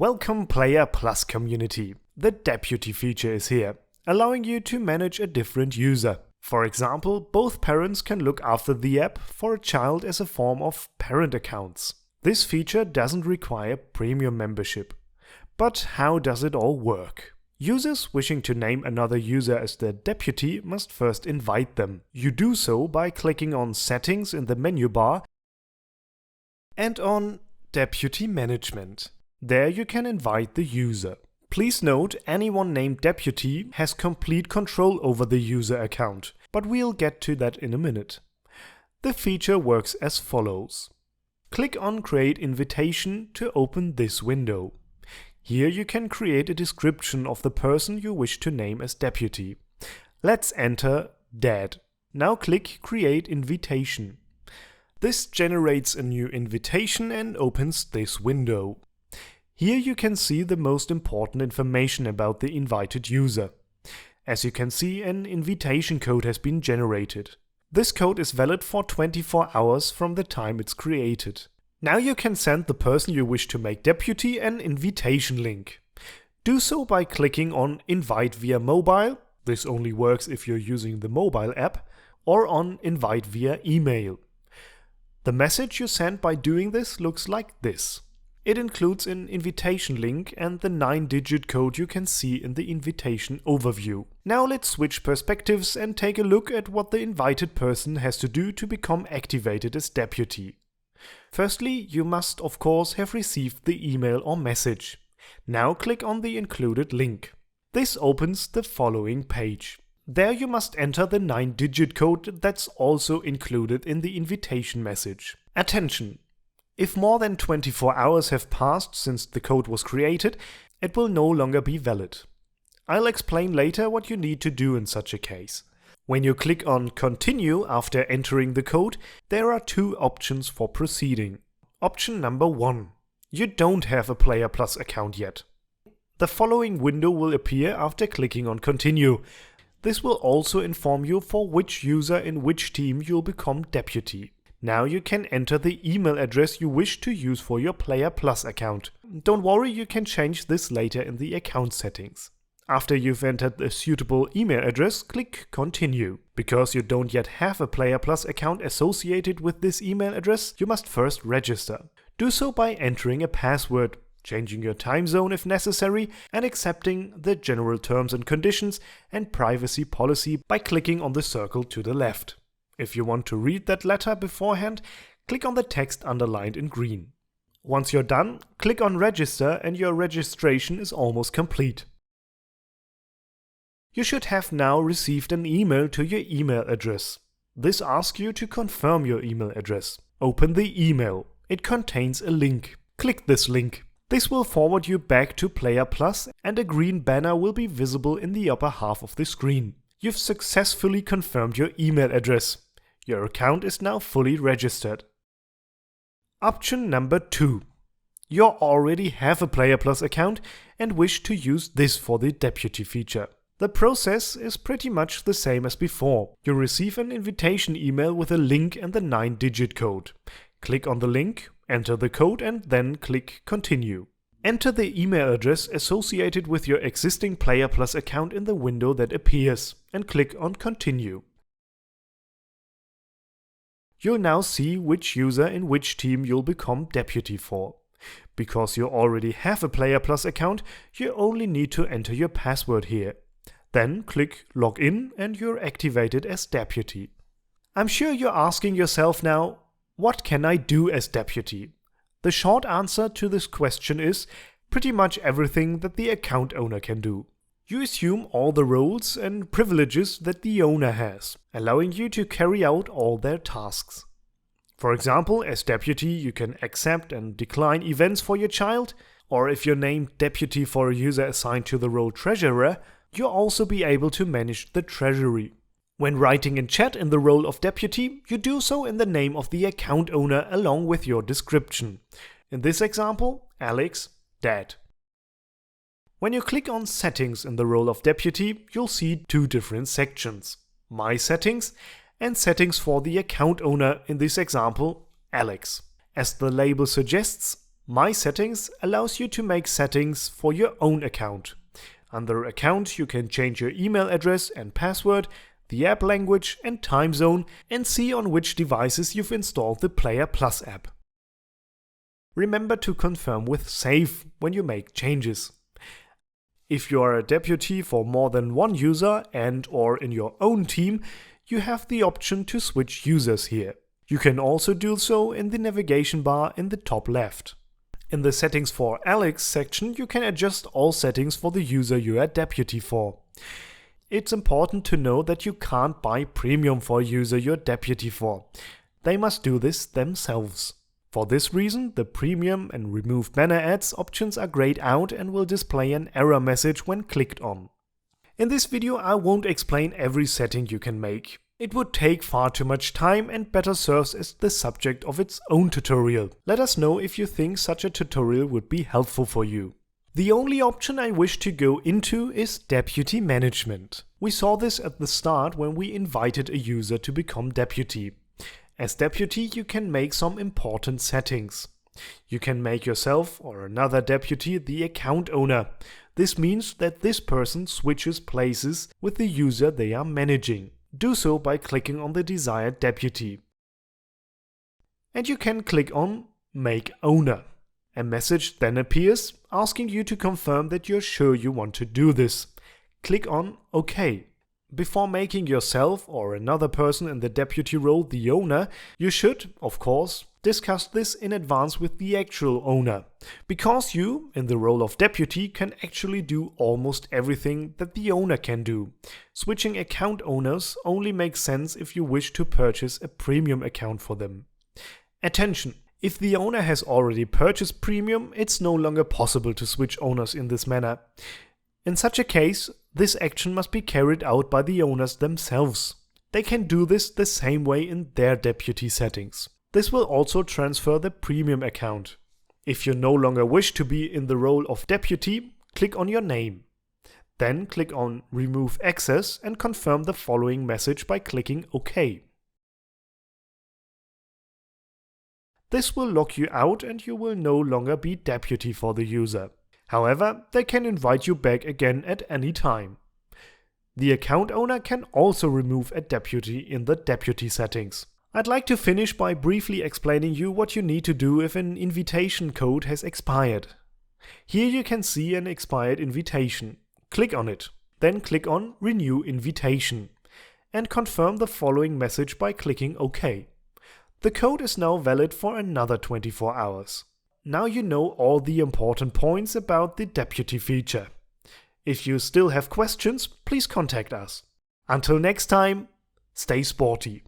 Welcome PlayerPlus community. The deputy feature is here, allowing you to manage a different user. For example, both parents can look after the app for a child as a form of parent accounts. This feature doesn't require premium membership. But how does it all work? Users wishing to name another user as their deputy must first invite them. You do so by clicking on Settings in the menu bar and on Deputy Management. There you can invite the user. Please note, anyone named deputy has complete control over the user account, but we'll get to that in a minute. The feature works as follows. Click on Create Invitation to open this window. Here you can create a description of the person you wish to name as deputy. Let's enter Dad. Now click Create Invitation. This generates a new invitation and opens this window. Here you can see the most important information about the invited user. As you can see, an invitation code has been generated. This code is valid for 24 hours from the time it's created. Now you can send the person you wish to make deputy an invitation link. Do so by clicking on Invite via mobile, this only works if you're using the mobile app, or on Invite via email. The message you send by doing this looks like this. It includes an invitation link and the 9-digit code you can see in the invitation overview. Now let's switch perspectives and take a look at what the invited person has to do to become activated as deputy. Firstly, you must of course have received the email or message. Now click on the included link. This opens the following page. There you must enter the 9-digit code that's also included in the invitation message. Attention! If more than 24 hours have passed since the code was created, it will no longer be valid. I'll explain later what you need to do in such a case. When you click on Continue after entering the code, there are two options for proceeding. Option number 1. You don't have a PlayerPlus account yet. The following window will appear after clicking on Continue. This will also inform you for which user in which team you'll become deputy. Now you can enter the email address you wish to use for your PlayerPlus account. Don't worry, you can change this later in the account settings. After you've entered a suitable email address, click Continue. Because you don't yet have a PlayerPlus account associated with this email address, you must first register. Do so by entering a password, changing your time zone if necessary, and accepting the general terms and conditions and privacy policy by clicking on the circle to the left. If you want to read that letter beforehand, click on the text underlined in green. Once you're done, click on Register and your registration is almost complete. You should have now received an email to your email address. This asks you to confirm your email address. Open the email. It contains a link. Click this link. This will forward you back to PlayerPlus and a green banner will be visible in the upper half of the screen. You've successfully confirmed your email address. Your account is now fully registered. Option number 2. You already have a PlayerPlus account and wish to use this for the deputy feature. The process is pretty much the same as before. You receive an invitation email with a link and the 9-digit code. Click on the link, enter the code and then click Continue. Enter the email address associated with your existing PlayerPlus account in the window that appears and click on Continue. You'll now see which user in which team you'll become deputy for. Because you already have a PlayerPlus account, you only need to enter your password here. Then click Login and you're activated as deputy. I'm sure you're asking yourself now, what can I do as deputy? The short answer to this question is pretty much everything that the account owner can do. You assume all the roles and privileges that the owner has, allowing you to carry out all their tasks. For example, as deputy you can accept and decline events for your child, or if you're named deputy for a user assigned to the role treasurer, you'll also be able to manage the treasury. When writing in chat in the role of deputy, you do so in the name of the account owner along with your description. In this example, Alex, Dad. When you click on Settings in the role of deputy, you'll see two different sections. My Settings and Settings for the account owner, in this example, Alex. As the label suggests, My Settings allows you to make settings for your own account. Under Account, you can change your email address and password, the app language and time zone, and see on which devices you've installed the PlayerPlus app. Remember to confirm with Save when you make changes. If you are a deputy for more than one user and/or in your own team, you have the option to switch users here. You can also do so in the navigation bar in the top left. In the Settings for Alex section, you can adjust all settings for the user you are deputy for. It's important to know that you can't buy premium for a user you're deputy for. They must do this themselves. For this reason, the Premium and Remove Banner Ads options are grayed out and will display an error message when clicked on. In this video, I won't explain every setting you can make. It would take far too much time and better serves as the subject of its own tutorial. Let us know if you think such a tutorial would be helpful for you. The only option I wish to go into is Deputy Management. We saw this at the start when we invited a user to become deputy. As deputy, you can make some important settings. You can make yourself or another deputy the account owner. This means that this person switches places with the user they are managing. Do so by clicking on the desired deputy. And you can click on Make Owner. A message then appears asking you to confirm that you're sure you want to do this. Click on OK. Before making yourself or another person in the deputy role the owner, you should, of course, discuss this in advance with the actual owner. Because you, in the role of deputy, can actually do almost everything that the owner can do. Switching account owners only makes sense if you wish to purchase a premium account for them. Attention! If the owner has already purchased premium, it's no longer possible to switch owners in this manner. In such a case, this action must be carried out by the owners themselves. They can do this the same way in their deputy settings. This will also transfer the premium account. If you no longer wish to be in the role of deputy, click on your name. Then click on Remove Access and confirm the following message by clicking OK. This will lock you out and you will no longer be deputy for the user. However, they can invite you back again at any time. The account owner can also remove a deputy in the deputy settings. I'd like to finish by briefly explaining you what you need to do if an invitation code has expired. Here you can see an expired invitation. Click on it. Then click on Renew Invitation and confirm the following message by clicking OK. The code is now valid for another 24 hours. Now you know all the important points about the deputy feature. If you still have questions, please contact us. Until next time, stay sporty.